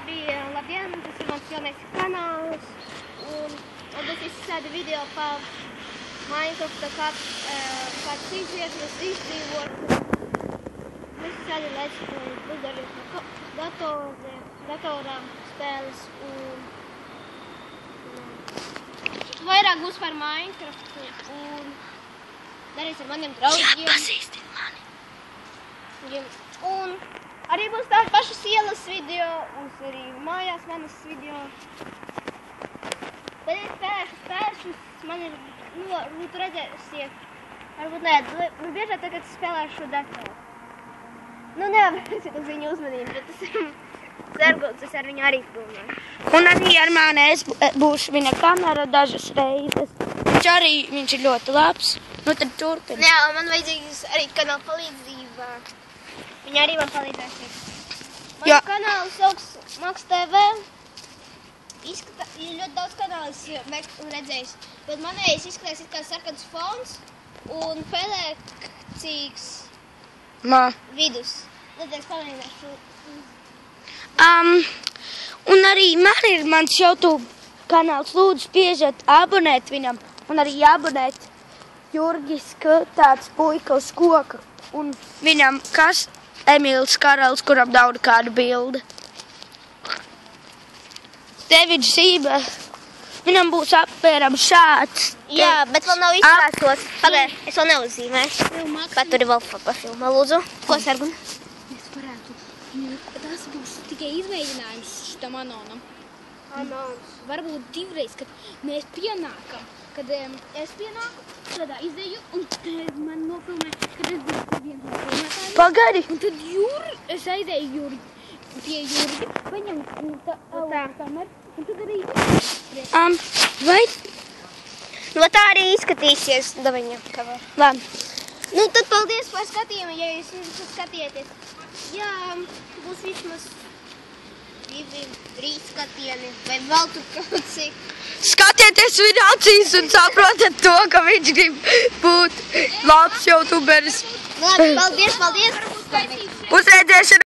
Labdien, tas ir mans jaunais kanāls, un es izsēdu video par Minecrafta kāds izvietnes izdzīvot. Es izsēdu Let's Play, darīt no datorā spēles, un vairāk būs par Minecraftu, un darīs ar maniem draugiem. Jāatpazīstina mani. Un arī būs tādi pašas ielas video, un arī mājās manas video. Bet es spēlēšu spēlešus, man ir, tu redzēsiet, varbūt nē, biežāk tagad spēlēšu datoru. Nevarēsiet uz viņu uzmanību, bet tas ir Zergots, es ar viņu arī filmēju. Un arī ar mani es būšu viņa kamera dažas reizes. Viņš ir ļoti labs. Nu tad turpini. Jā, man vajadzīgs arī kanāla palīdzība. Viņa arī man palīdzēsies. Manu kanālu sauks Max TV. Ir ļoti daudz kanālis redzējis, bet manējais izskatās it kā sarkans fons un pelēcīgs vidus. Tad es palīdzēšu. Un arī man ir mans YouTube kanāls. Lūdzu, spiežat abonēt viņam. Un arī jāabonēt Jurgis, tāds puika uz koka. Un viņam Emīls Karalis, kuram daudz kādu bildi. Teviģis Sība, viņam būs apmēram šāds. Jā, bet vēl nav izstrāstos. Pagaid, es vēl neuzzīmēšu. Pat tur ir vēl papilma, lūdzu. Ko sargun? Es varētu. Tas būs tikai izmēģinājums šitam anonam. Anons. Varbūt divreiz, kad mēs pienākam. Kad es pienāku, tādā izdeju, un man nofilmē, kad es būšu viens no filmētājiem. Pagadi! Un tad es aizēju pie Jurgi, paņem kameru, un tad arī... Vai? Tā arī izskatīsies, Daviņa. Labi. Tad paldies par skatījumu, ja jūs skatieties. Jā, būs vismaz 2-3 skatieni, vai vēl tur kaut cik. Skatieties viņa acīs un saprotat to, ka viņš grib būt labs youtuberis. Labi, paldies! Uz redzēšanu!